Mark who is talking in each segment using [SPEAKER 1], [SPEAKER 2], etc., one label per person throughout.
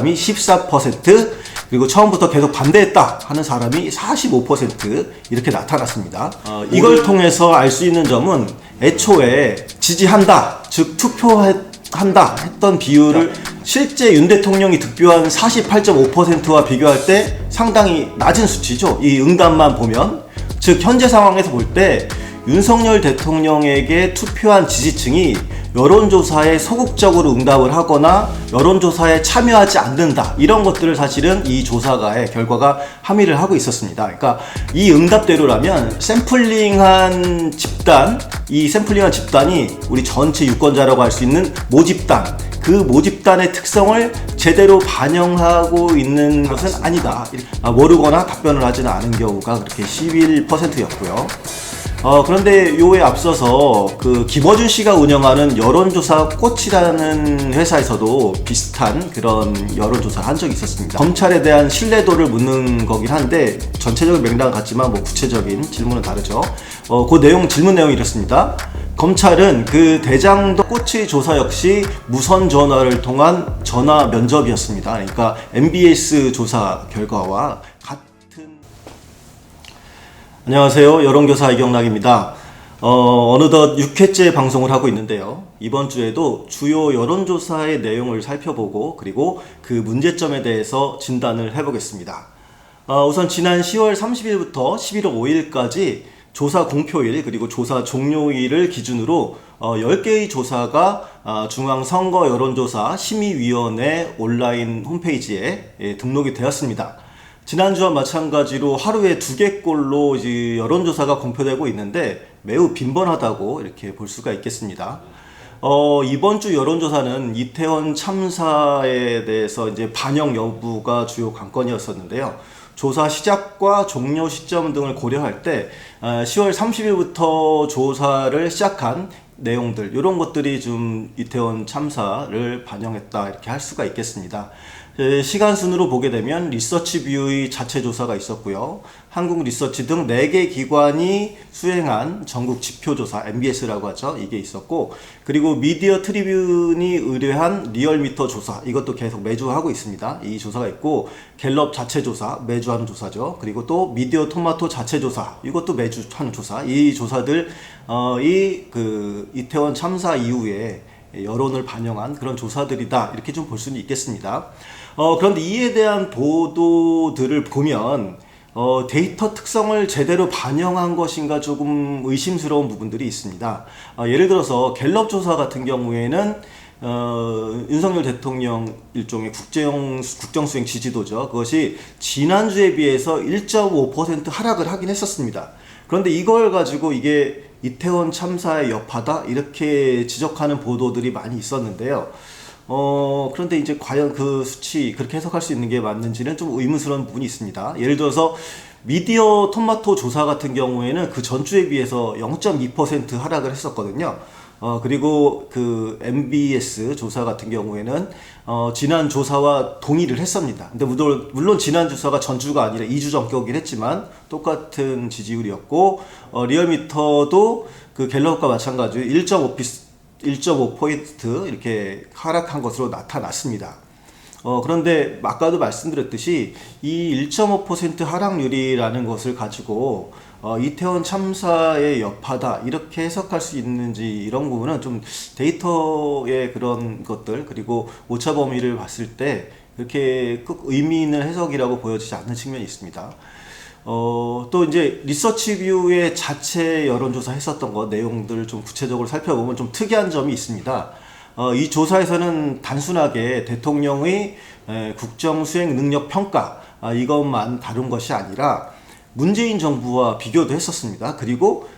[SPEAKER 1] 사람이 14%, 그리고 처음부터 계속 반대했다 하는 사람이 45% 이렇게 나타났습니다. 이걸 통해서 알 수 있는 점은 애초에 지지한다, 즉 투표한다 했던 비율을 실제 윤 대통령이 득표한 48.5%와 비교할 때 상당히 낮은 수치죠. 이 응답만 보면, 즉 현재 상황에서 볼 때 윤석열 대통령에게 투표한 지지층이 여론조사에 소극적으로 응답을 하거나 여론조사에 참여하지 않는다, 이런 것들을 사실은 이 조사가의 결과가 함의를 하고 있었습니다. 그러니까 이 응답대로라면 샘플링한 집단, 이 샘플링한 집단이 우리 전체 유권자라고 할 수 있는 모집단, 그 모집단의 특성을 제대로 반영하고 있는 것은 아니다, 모르거나 답변을 하지는 않은 경우가 그렇게 11%였고요. 그런데 요에 앞서서 그 김어준 씨가 운영하는 여론조사 꽃이라는 회사에서도 비슷한 그런 여론조사를 한 적이 있었습니다. 검찰에 대한 신뢰도를 묻는 거긴 한데 전체적인 맥락은 같지만 뭐 구체적인 질문은 다르죠. 그 내용, 질문 내용이 이렇습니다. 검찰은 그 대장동 꽃의 조사 역시 무선 전화를 통한 전화 면접이었습니다. 그러니까 MBS 조사 결과와 안녕하세요. 여론교사 이경락입니다. 어느덧 6회째 방송을 하고 있는데요. 이번 주에도 주요 여론조사의 내용을 살펴보고 그리고 그 문제점에 대해서 진단을 해보겠습니다. 우선 지난 10월 30일부터 11월 5일까지 조사 공표일 그리고 조사 종료일을 기준으로 10개의 조사가 중앙선거 여론조사 심의위원회 온라인 홈페이지에 등록이 되었습니다. 지난주와 마찬가지로 하루에 2개꼴로 여론조사가 공표되고 있는데 매우 빈번하다고 이렇게 볼 수가 있겠습니다. 이번 주 여론조사는 이태원 참사에 대해서 이제 반영 여부가 주요 관건이었었는데요. 조사 시작과 종료 시점 등을 고려할 때 10월 30일부터 조사를 시작한 내용들, 이런 것들이 좀 이태원 참사를 반영했다 이렇게 할 수가 있겠습니다. 시간 순으로 보게 되면 리서치뷰의 자체 조사가 있었고요. 한국 리서치 등 4개 기관이 수행한 전국 지표조사, MBS라고 하죠. 이게 있었고, 그리고 미디어 트리뷴이 의뢰한 리얼미터 조사, 이것도 계속 매주 하고 있습니다. 이 조사가 있고, 갤럽 자체 조사, 매주 하는 조사죠. 그리고 또 미디어 토마토 자체 조사, 이것도 매주 하는 조사. 이 조사들 이태원 참사 이후에 여론을 반영한 그런 조사들이다, 이렇게 좀 볼 수는 있겠습니다. 그런데 이에 대한 보도들을 보면 데이터 특성을 제대로 반영한 것인가 조금 의심스러운 부분들이 있습니다. 예를 들어서 갤럽 조사 같은 경우에는 윤석열 대통령 일종의 국정수행 지지도죠. 그것이 지난주에 비해서 1.5% 하락을 하긴 했었습니다. 그런데 이걸 가지고 이게 이태원 참사의 여파다, 이렇게 지적하는 보도들이 많이 있었는데요. 그런데 이제 과연 그 수치 그렇게 해석할 수 있는 게 맞는지는 좀 의문스러운 부분이 있습니다. 예를 들어서 미디어 토마토 조사 같은 경우에는 그 전주에 비해서 0.2% 하락을 했었거든요. 그리고 그 MBS 조사 같은 경우에는 지난 조사와 동의를 했습니다. 근데 물론 지난 조사가 전주가 아니라 2주 전격이긴 했지만 똑같은 지지율이었고, 리얼미터도 그 갤럽과 마찬가지로 1.5% 이렇게 하락한 것으로 나타났습니다. 그런데 아까도 말씀드렸듯이 이 1.5% 하락률이라는 것을 가지고 이태원 참사의 여파다, 이렇게 해석할 수 있는지, 이런 부분은 좀 데이터의 그런 것들 그리고 오차 범위를 봤을 때 그렇게 꼭 의미 있는 해석이라고 보여지지 않는 측면이 있습니다. 또 이제 리서치뷰의 자체 여론조사 했었던 것 내용들을 좀 구체적으로 살펴보면 좀 특이한 점이 있습니다. 이 조사에서는 단순하게 대통령의 국정수행 능력 평가, 이것만 다룬 것이 아니라 문재인 정부와 비교도 했었습니다. 그리고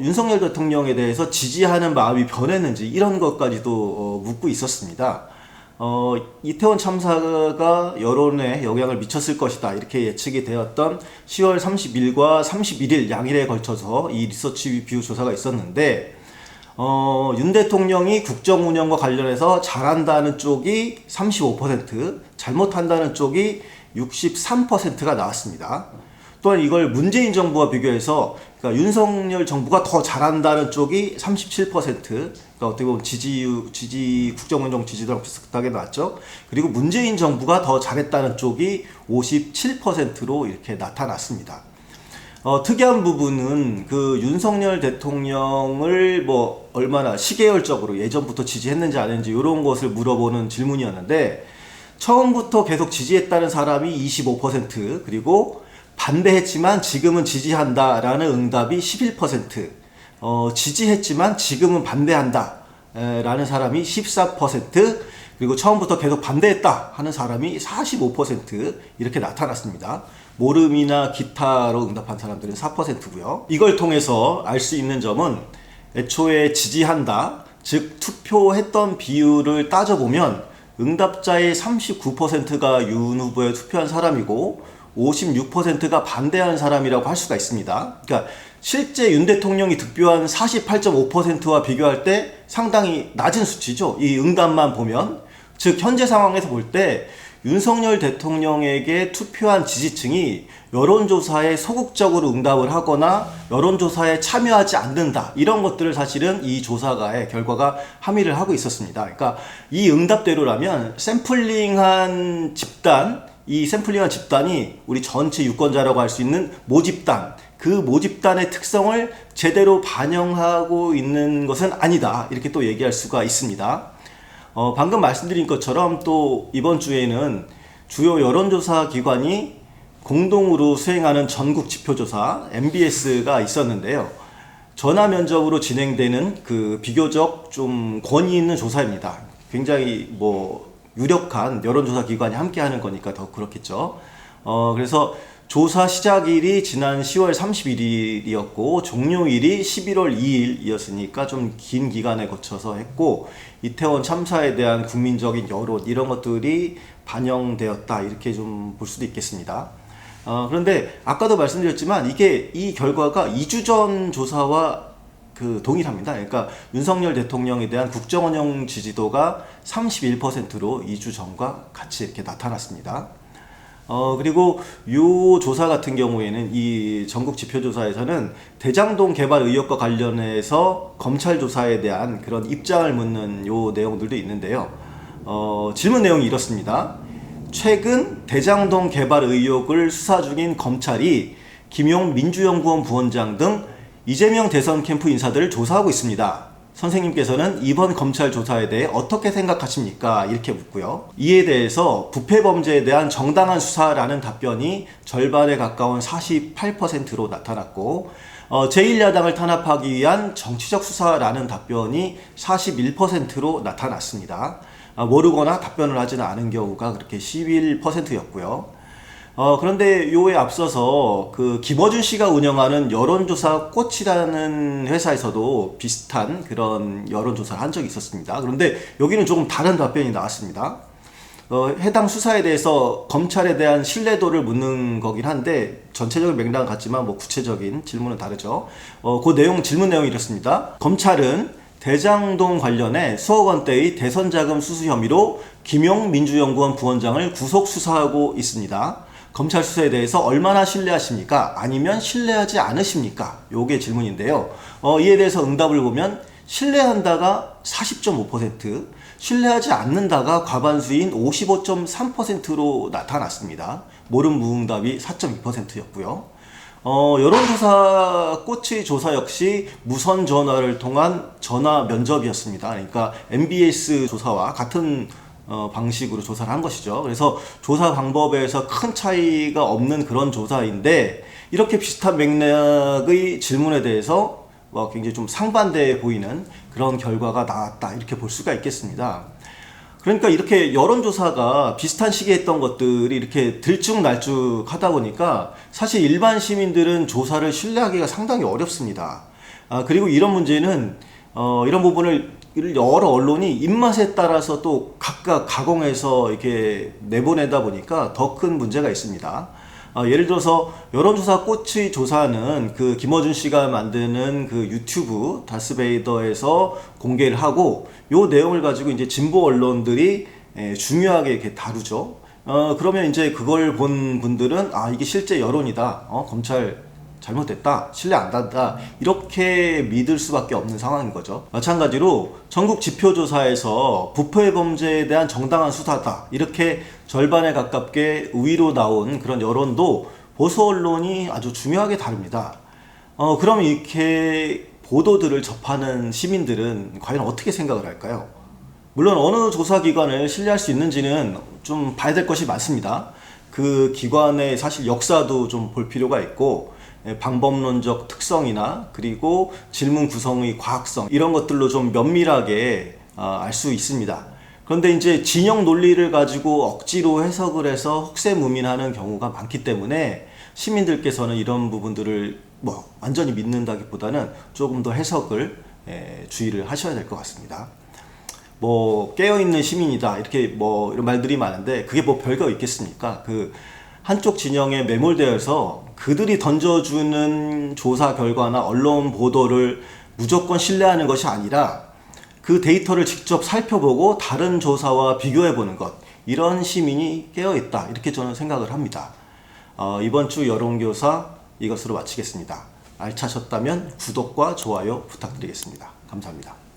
[SPEAKER 1] 윤석열 대통령에 대해서 지지하는 마음이 변했는지, 이런 것까지도 묻고 있었습니다. 이태원 참사가 여론에 영향을 미쳤을 것이다, 이렇게 예측이 되었던 10월 30일과 31일 양일에 걸쳐서 이 리서치뷰 조사가 있었는데, 윤 대통령이 국정 운영과 관련해서 잘한다는 쪽이 35%, 잘못한다는 쪽이 63%가 나왔습니다. 또한 이걸 문재인 정부와 비교해서 그러니까 윤석열 정부가 더 잘한다는 쪽이 37%, 그러니까 어떻게 보면 국정운영 지지도랑 비슷하게 나왔죠. 그리고 문재인 정부가 더 잘했다는 쪽이 57%로 이렇게 나타났습니다. 특이한 부분은 그 윤석열 대통령을 뭐 얼마나 시계열적으로 예전부터 지지했는지 안 했는지 이런 것을 물어보는 질문이었는데, 처음부터 계속 지지했다는 사람이 25%, 그리고 반대했지만 지금은 지지한다 라는 응답이 11%, 지지했지만 지금은 반대한다 라는 사람이 14%, 그리고 처음부터 계속 반대했다 하는 사람이 45% 이렇게 나타났습니다. 모름이나 기타로 응답한 사람들은 4%고요. 이걸 통해서 알 수 있는 점은 애초에 지지한다, 즉 투표했던 비율을 따져보면 응답자의 39%가 윤 후보에 투표한 사람이고 56%가 반대한 사람이라고 할 수가 있습니다. 그러니까 실제 윤 대통령이 득표한 48.5%와 비교할 때 상당히 낮은 수치죠. 이 응답만 보면. 즉 현재 상황에서 볼 때 윤석열 대통령에게 투표한 지지층이 여론조사에 소극적으로 응답을 하거나 여론조사에 참여하지 않는다, 이런 것들을 사실은 이 조사가의 결과가 함의를 하고 있었습니다. 그러니까 이 응답대로라면 샘플링한 집단, 이 샘플링한 집단이 우리 전체 유권자라고 할 수 있는 모집단, 그 모집단의 특성을 제대로 반영하고 있는 것은 아니다, 이렇게 또 얘기할 수가 있습니다. 방금 말씀드린 것처럼 또 이번 주에는 주요 여론조사 기관이 공동으로 수행하는 전국 지표조사 MBS가 있었는데요. 전화 면접으로 진행되는 그 비교적 좀 권위 있는 조사입니다. 굉장히 뭐 유력한 여론조사 기관이 함께 하는 거니까 더 그렇겠죠. 그래서 조사 시작일이 지난 10월 31일이었고 종료일이 11월 2일이었으니까 좀 긴 기간에 거쳐서 했고, 이태원 참사에 대한 국민적인 여론, 이런 것들이 반영되었다, 이렇게 좀 볼 수도 있겠습니다. 그런데 아까도 말씀드렸지만 이 결과가 2주 전 조사와 동일합니다. 그러니까 윤석열 대통령에 대한 국정운영 지지도가 31%로 2주 전과 같이 이렇게 나타났습니다. 그리고 이 조사 같은 경우에는, 이 전국 지표조사에서는 대장동 개발 의혹과 관련해서 검찰 조사에 대한 그런 입장을 묻는 요 내용들도 있는데요. 질문 내용이 이렇습니다. 최근 대장동 개발 의혹을 수사 중인 검찰이 김용 민주연구원 부원장 등 이재명 대선 캠프 인사들을 조사하고 있습니다. 선생님께서는 이번 검찰 조사에 대해 어떻게 생각하십니까? 이렇게 묻고요. 이에 대해서 부패 범죄에 대한 정당한 수사라는 답변이 절반에 가까운 48%로 나타났고, 제1야당을 탄압하기 위한 정치적 수사라는 답변이 41%로 나타났습니다. 모르거나 답변을 하지는 않은 경우가 그렇게 11%였고요. 그런데 요에 앞서서 그 김어준 씨가 운영하는 여론조사 꽃이라는 회사에서도 비슷한 그런 여론조사를 한 적이 있었습니다. 그런데 여기는 조금 다른 답변이 나왔습니다. 해당 수사에 대해서 검찰에 대한 신뢰도를 묻는 거긴 한데 전체적인 맥락은 같지만 뭐 구체적인 질문은 다르죠. 질문 내용이 이렇습니다. 검찰은 대장동 관련해 수억 원대의 대선 자금 수수 혐의로 김용 민주연구원 부원장을 구속 수사하고 있습니다. 검찰 수사에 대해서 얼마나 신뢰하십니까? 아니면 신뢰하지 않으십니까? 요게 질문인데요. 이에 대해서 응답을 보면 신뢰한다가 40.5%, 신뢰하지 않는다가 과반수인 55.3%로 나타났습니다. 모름 무응답이 4.2%였고요. 여론조사 꽃의 조사 역시 무선 전화를 통한 전화 면접이었습니다. 그러니까 MBS 조사와 같은 방식으로 조사를 한 것이죠. 그래서 조사 방법에서 큰 차이가 없는 그런 조사인데, 이렇게 비슷한 맥락의 질문에 대해서 굉장히 좀 상반되어 보이는 그런 결과가 나왔다, 이렇게 볼 수가 있겠습니다. 그러니까 이렇게 여론조사가 비슷한 시기에 했던 것들이 이렇게 들쭉날쭉 하다 보니까 사실 일반 시민들은 조사를 신뢰하기가 상당히 어렵습니다. 그리고 이런 문제는 이런 부분을 여러 언론이 입맛에 따라서 또 각각 가공해서 이렇게 내보내다 보니까 더 큰 문제가 있습니다. 예를 들어서 여론조사 꽃의 조사는 그 김어준 씨가 만드는 그 유튜브 다스베이더에서 공개를 하고, 요 내용을 가지고 이제 진보 언론들이 중요하게 이렇게 다루죠. 그러면 이제 그걸 본 분들은 아, 이게 실제 여론이다. 검찰 잘못됐다. 신뢰 안 간다. 이렇게 믿을 수밖에 없는 상황인 거죠. 마찬가지로 전국 지표조사에서 부패 범죄에 대한 정당한 수사다. 이렇게 절반에 가깝게 우위로 나온 그런 여론도 보수 언론이 아주 중요하게 다릅니다. 그럼 이렇게 보도들을 접하는 시민들은 과연 어떻게 생각을 할까요? 물론 어느 조사기관을 신뢰할 수 있는지는 좀 봐야 될 것이 많습니다. 그 기관의 사실 역사도 좀 볼 필요가 있고 방법론적 특성이나 그리고 질문 구성의 과학성 이런 것들로 좀 면밀하게 알 수 있습니다. 그런데 이제 진영 논리를 가지고 억지로 해석을 해서 혹세무민하는 경우가 많기 때문에 시민들께서는 이런 부분들을 뭐 완전히 믿는다기보다는 조금 더 해석을 주의를 하셔야 될 것 같습니다. 뭐 깨어있는 시민이다 이렇게 뭐 이런 말들이 많은데 그게 뭐 별거 있겠습니까? 그 한쪽 진영에 매몰되어서 그들이 던져주는 조사 결과나 언론 보도를 무조건 신뢰하는 것이 아니라 그 데이터를 직접 살펴보고 다른 조사와 비교해보는 것, 이런 시민이 깨어있다 이렇게 저는 생각을 합니다. 이번 주 여론조사 이것으로 마치겠습니다. 알차셨다면 구독과 좋아요 부탁드리겠습니다. 감사합니다.